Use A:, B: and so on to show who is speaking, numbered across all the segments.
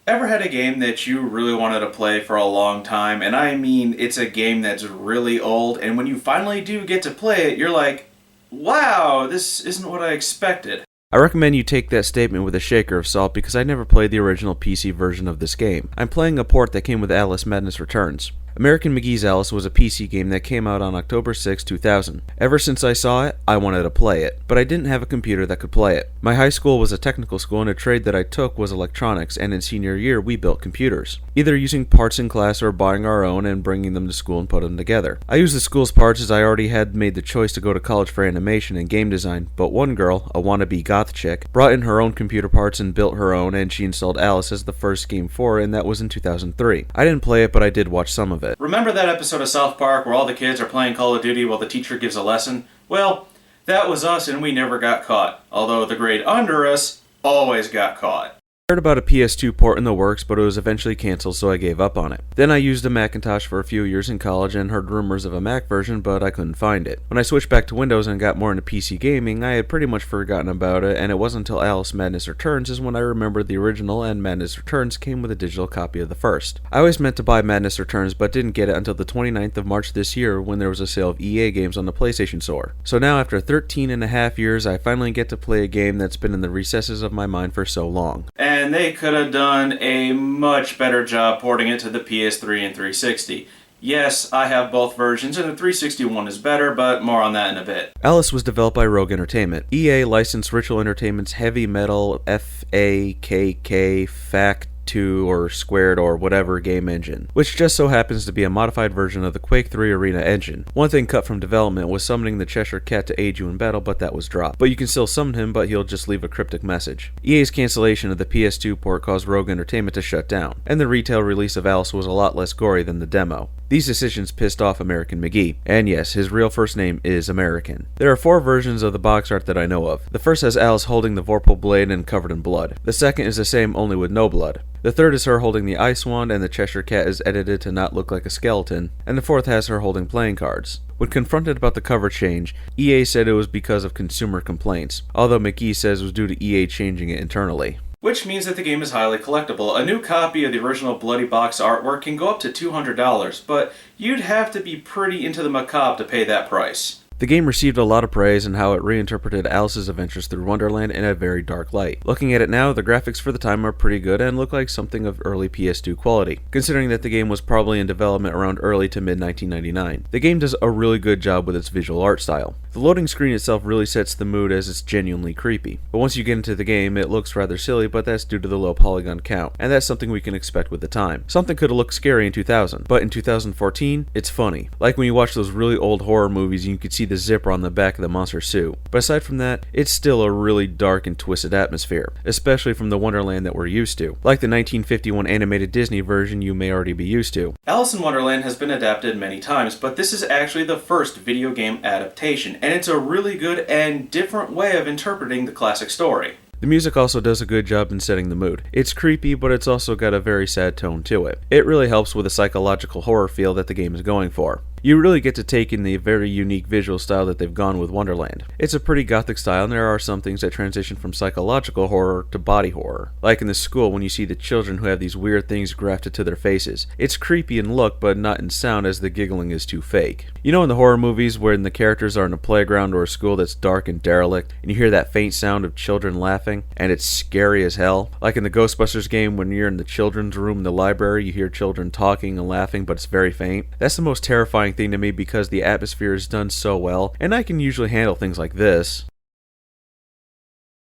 A: Ever had a game that you really wanted to play for a long time, and I mean it's a game that's really old, and when you finally do get to play it, you're like, wow, this isn't what I expected.
B: I recommend you take that statement with a shaker of salt because I never played the original PC version of this game. I'm playing a port that came with Alice Madness Returns. American McGee's Alice was a PC game that came out on October 6, 2000. Ever since I saw it, I wanted to play it, but I didn't have a computer that could play it. My high school was a technical school and a trade that I took was electronics, and in senior year we built computers, either using parts in class or buying our own and bringing them to school and put them together. I used the school's parts as I already had made the choice to go to college for animation and game design, but one girl, a wannabe goth chick, brought in her own computer parts and built her own, and she installed Alice as the first game for it, and that was in 2003. I didn't play it, but I did watch some of it.
A: Remember that episode of South Park where all the kids are playing Call of Duty while the teacher gives a lesson? Well, that was us and we never got caught, although the grade under us always got caught.
B: I heard about a PS2 port in the works, but it was eventually cancelled, so I gave up on it. Then I used a Macintosh for a few years in college and heard rumors of a Mac version, but I couldn't find it. When I switched back to Windows and got more into PC gaming, I had pretty much forgotten about it, and it wasn't until Alice Madness Returns is when I remembered the original, and Madness Returns came with a digital copy of the first. I always meant to buy Madness Returns, but didn't get it until the 29th of March this year when there was a sale of EA games on the PlayStation Store. So now, after 13 and a half years, I finally get to play a game that's been in the recesses of my mind for so long.
A: And they could have done a much better job porting it to the PS3 and 360. Yes, I have both versions, and the 360 one is better, but more on that in a bit.
B: Alice was developed by Rogue Entertainment. EA licensed Ritual Entertainment's Heavy Metal FAKK Fact 2 or Squared or whatever game engine, which just so happens to be a modified version of the Quake 3 Arena engine. One thing cut from development was summoning the Cheshire Cat to aid you in battle, but that was dropped. But you can still summon him, but he'll just leave a cryptic message. EA's cancellation of the PS2 port caused Rogue Entertainment to shut down, and the retail release of Alice was a lot less gory than the demo. These decisions pissed off American McGee, and yes, his real first name is American. There are 4 versions of the box art that I know of. The first has Alice holding the Vorpal blade and covered in blood. The second is the same, only with no blood. The third is her holding the ice wand, and the Cheshire Cat is edited to not look like a skeleton, and the fourth has her holding playing cards. When confronted about the cover change, EA said it was because of consumer complaints, although McGee says it was due to EA changing it internally.
A: Which means that the game is highly collectible. A new copy of the original Bloody Box artwork can go up to $200, but you'd have to be pretty into the macabre to pay that price.
B: The game received a lot of praise in how it reinterpreted Alice's adventures through Wonderland in a very dark light. Looking at it now, the graphics for the time are pretty good and look like something of early PS2 quality, considering that the game was probably in development around early to mid 1999. The game does a really good job with its visual art style. The loading screen itself really sets the mood as it's genuinely creepy, but once you get into the game, it looks rather silly, but that's due to the low polygon count, and that's something we can expect with the time. Something could have looked scary in 2000, but in 2014, it's funny. Like when you watch those really old horror movies and you could see the zipper on the back of the monster suit. But aside from that, it's still a really dark and twisted atmosphere, especially from the Wonderland that we're used to, like the 1951 animated Disney version you may already be used to.
A: Alice in Wonderland has been adapted many times, but this is actually the first video game adaptation, and it's a really good and different way of interpreting the classic story.
B: The music also does a good job in setting the mood. It's creepy, but it's also got a very sad tone to it. It really helps with the psychological horror feel that the game is going for. You really get to take in the very unique visual style that they've gone with Wonderland. It's a pretty gothic style, and there are some things that transition from psychological horror to body horror. Like in the school when you see the children who have these weird things grafted to their faces. It's creepy in look, but not in sound, as the giggling is too fake. You know in the horror movies when the characters are in a playground or a school that's dark and derelict, and you hear that faint sound of children laughing, and it's scary as hell? Like in the Ghostbusters game when you're in the children's room in the library, you hear children talking and laughing, but it's very faint. That's the most terrifying thing to me because the atmosphere is done so well, and I can usually handle things like this.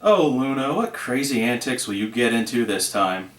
A: Oh, Luna, what crazy antics will you get into this time?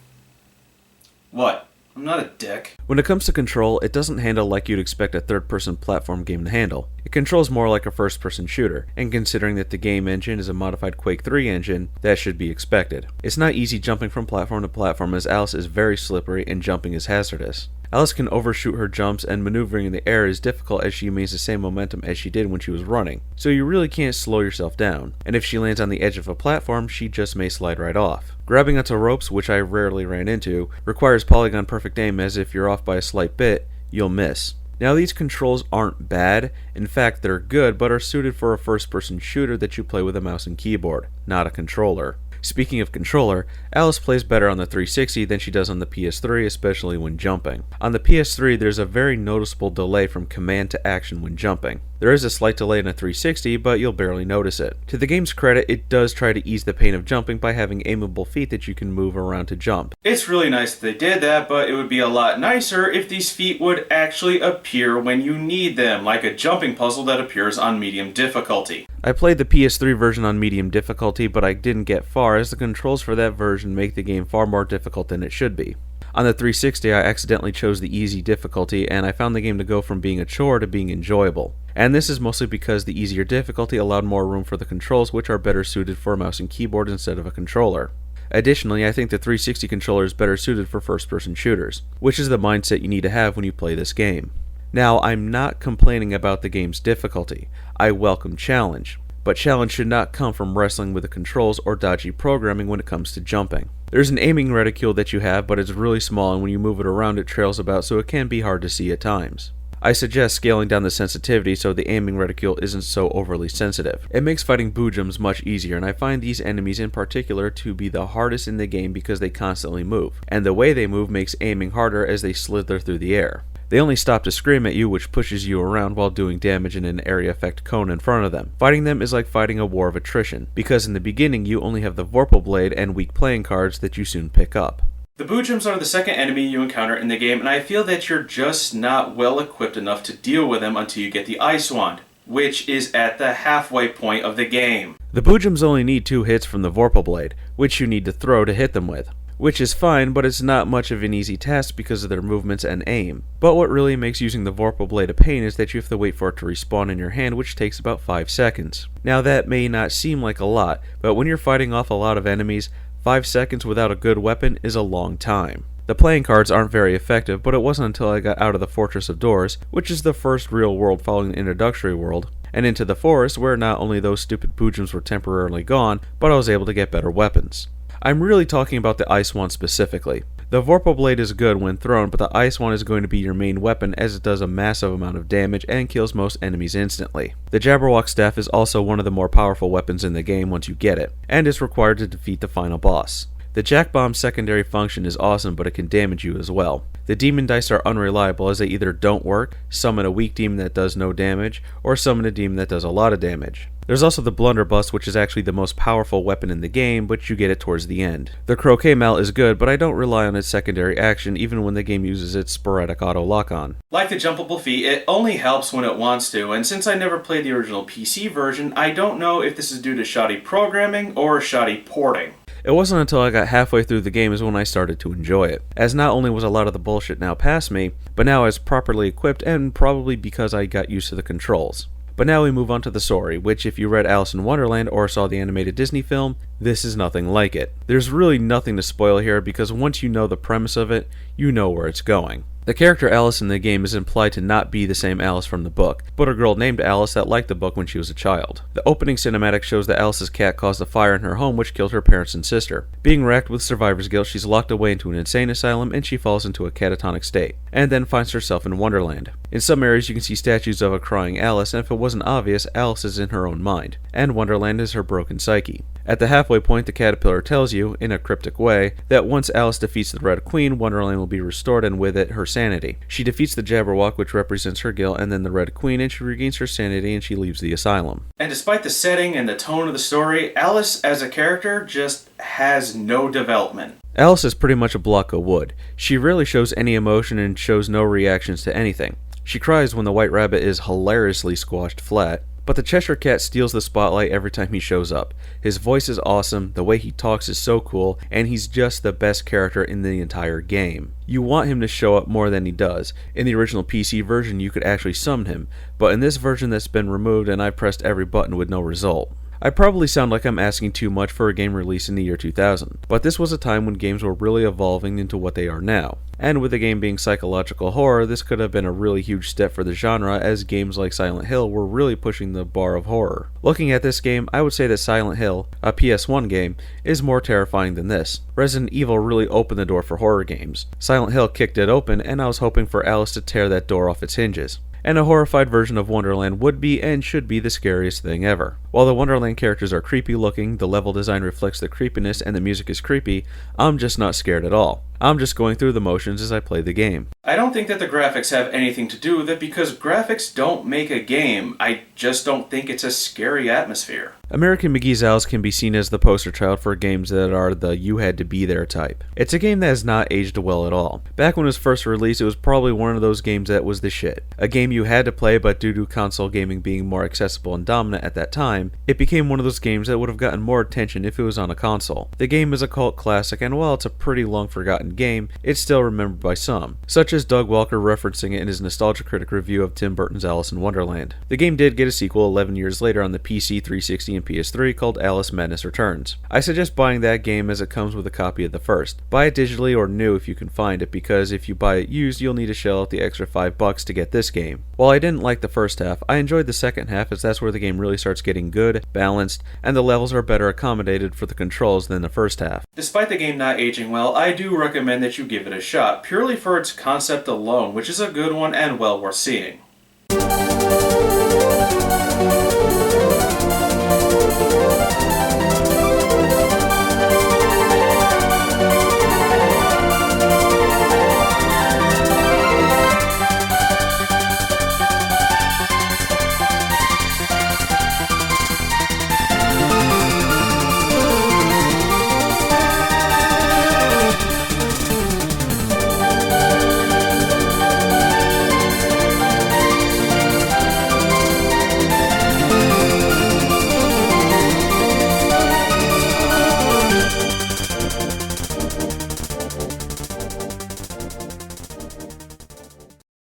A: What? I'm not a dick.
B: When it comes to control, it doesn't handle like you'd expect a third-person platform game to handle. It controls more like a first-person shooter, and considering that the game engine is a modified Quake 3 engine, that should be expected. It's not easy jumping from platform to platform as Alice is very slippery and jumping is hazardous. Alice can overshoot her jumps, and maneuvering in the air is difficult as she maintains the same momentum as she did when she was running, so you really can't slow yourself down, and if she lands on the edge of a platform, she just may slide right off. Grabbing onto ropes, which I rarely ran into, requires polygon perfect aim, as if you're off by a slight bit, you'll miss. Now these controls aren't bad, in fact they're good, but are suited for a first-person shooter that you play with a mouse and keyboard, not a controller. Speaking of controller, Alice plays better on the 360 than she does on the PS3, especially when jumping. On the PS3, there's a very noticeable delay from command to action when jumping. There is a slight delay in a 360, but you'll barely notice it. To the game's credit, it does try to ease the pain of jumping by having aimable feet that you can move around to jump.
A: It's really nice that they did that, but it would be a lot nicer if these feet would actually appear when you need them, like a jumping puzzle that appears on medium difficulty.
B: I played the PS3 version on medium difficulty, but I didn't get far as the controls for that version make the game far more difficult than it should be. On the 360, I accidentally chose the easy difficulty, and I found the game to go from being a chore to being enjoyable. And this is mostly because the easier difficulty allowed more room for the controls, which are better suited for a mouse and keyboard instead of a controller. Additionally, I think the 360 controller is better suited for first-person shooters, which is the mindset you need to have when you play this game. Now, I'm not complaining about the game's difficulty. I welcome challenge, but challenge should not come from wrestling with the controls or dodgy programming when it comes to jumping. There's an aiming reticule that you have, but it's really small, and when you move it around it trails about, so it can be hard to see at times. I suggest scaling down the sensitivity so the aiming reticule isn't so overly sensitive. It makes fighting boojums much easier, and I find these enemies in particular to be the hardest in the game because they constantly move, and the way they move makes aiming harder as they slither through the air. They only stop to scream at you, which pushes you around while doing damage in an area effect cone in front of them. Fighting them is like fighting a war of attrition, because in the beginning you only have the Vorpal Blade and weak playing cards that you soon pick up.
A: The boojums are the second enemy you encounter in the game, and I feel that you're just not well equipped enough to deal with them until you get the Ice Wand, which is at the halfway point of the game.
B: The boojums only need 2 hits from the Vorpal Blade, which you need to throw to hit them with. Which is fine, but it's not much of an easy task because of their movements and aim. But what really makes using the Vorpal Blade a pain is that you have to wait for it to respawn in your hand, which takes about 5 seconds. Now that may not seem like a lot, but when you're fighting off a lot of enemies, 5 seconds without a good weapon is a long time. The playing cards aren't very effective, but it wasn't until I got out of the Fortress of Doors, which is the first real world following the introductory world, and into the forest where not only those stupid boojums were temporarily gone, but I was able to get better weapons. I'm really talking about the Ice Wand specifically. The Vorpal Blade is good when thrown, but the Ice Wand is going to be your main weapon as it does a massive amount of damage and kills most enemies instantly. The Jabberwock Staff is also one of the more powerful weapons in the game once you get it, and is required to defeat the final boss. The Jack Bomb's secondary function is awesome, but it can damage you as well. The demon dice are unreliable as they either don't work, summon a weak demon that does no damage, or summon a demon that does a lot of damage. There's also the Blunderbuss, which is actually the most powerful weapon in the game, but you get it towards the end. The Croquet Mallet is good, but I don't rely on its secondary action even when the game uses its sporadic auto lock-on.
A: Like the jumpable feet, it only helps when it wants to, and since I never played the original PC version, I don't know if this is due to shoddy programming or shoddy porting.
B: It wasn't until I got halfway through the game is when I started to enjoy it, as not only was a lot of the bullshit now past me, but now I was properly equipped and probably because I got used to the controls. But now we move on to the story, which if you read Alice in Wonderland or saw the animated Disney film, this is nothing like it. There's really nothing to spoil here because once you know the premise of it, you know where it's going. The character Alice in the game is implied to not be the same Alice from the book, but a girl named Alice that liked the book when she was a child. The opening cinematic shows that Alice's cat caused a fire in her home which killed her parents and sister. Being racked with survivor's guilt, she's locked away into an insane asylum and she falls into a catatonic state, and then finds herself in Wonderland. In some areas you can see statues of a crying Alice, and if it wasn't obvious, Alice is in her own mind, and Wonderland is her broken psyche. At the halfway point, the caterpillar tells you, in a cryptic way, that once Alice defeats the Red Queen, Wonderland will be restored and with it, her sanity. She defeats the Jabberwock, which represents her guilt, and then the Red Queen, and she regains her sanity and she leaves the asylum.
A: And despite the setting and the tone of the story, Alice as a character just has no development.
B: Alice is pretty much a block of wood. She rarely shows any emotion and shows no reactions to anything. She cries when the White Rabbit is hilariously squashed flat. But the Cheshire Cat steals the spotlight every time he shows up. His voice is awesome, the way he talks is so cool, and he's just the best character in the entire game. You want him to show up more than he does. In the original PC version you could actually summon him, but in this version that's been removed and I pressed every button with no result. I probably sound like I'm asking too much for a game released in the year 2000, but this was a time when games were really evolving into what they are now. And with the game being psychological horror, this could have been a really huge step for the genre, as games like Silent Hill were really pushing the bar of horror. Looking at this game, I would say that Silent Hill, a PS1 game, is more terrifying than this. Resident Evil really opened the door for horror games. Silent Hill kicked it open, and I was hoping for Alice to tear that door off its hinges. And a horrified version of Wonderland would be and should be the scariest thing ever. While the Wonderland characters are creepy looking, the level design reflects the creepiness, and the music is creepy, I'm just not scared at all. I'm just going through the motions as I play the game.
A: I don't think that the graphics have anything to do with it, because graphics don't make a game. I just don't think it's a scary atmosphere.
B: American McGee's Alice can be seen as the poster child for games that are the you had to be there type. It's a game that has not aged well at all. Back when it was first released, it was probably one of those games that was the shit. A game you had to play, but due to console gaming being more accessible and dominant at that time, it became one of those games that would have gotten more attention if it was on a console. The game is a cult classic, and while it's a pretty long forgotten game, it's still remembered by some, such as Doug Walker referencing it in his Nostalgia Critic review of Tim Burton's Alice in Wonderland. The game did get a sequel 11 years later on the PC, 360, and PS3 called Alice Madness Returns. I suggest buying that game as it comes with a copy of the first. Buy it digitally or new if you can find it, because if you buy it used, you'll need to shell out the extra $5 to get this game. While I didn't like the first half, I enjoyed the second half, as that's where the game really starts getting good, balanced, and the levels are better accommodated for the controls than the first half.
A: Despite the game not aging well, I do recommend that you give it a shot, purely for its concept alone, which is a good one and well worth seeing.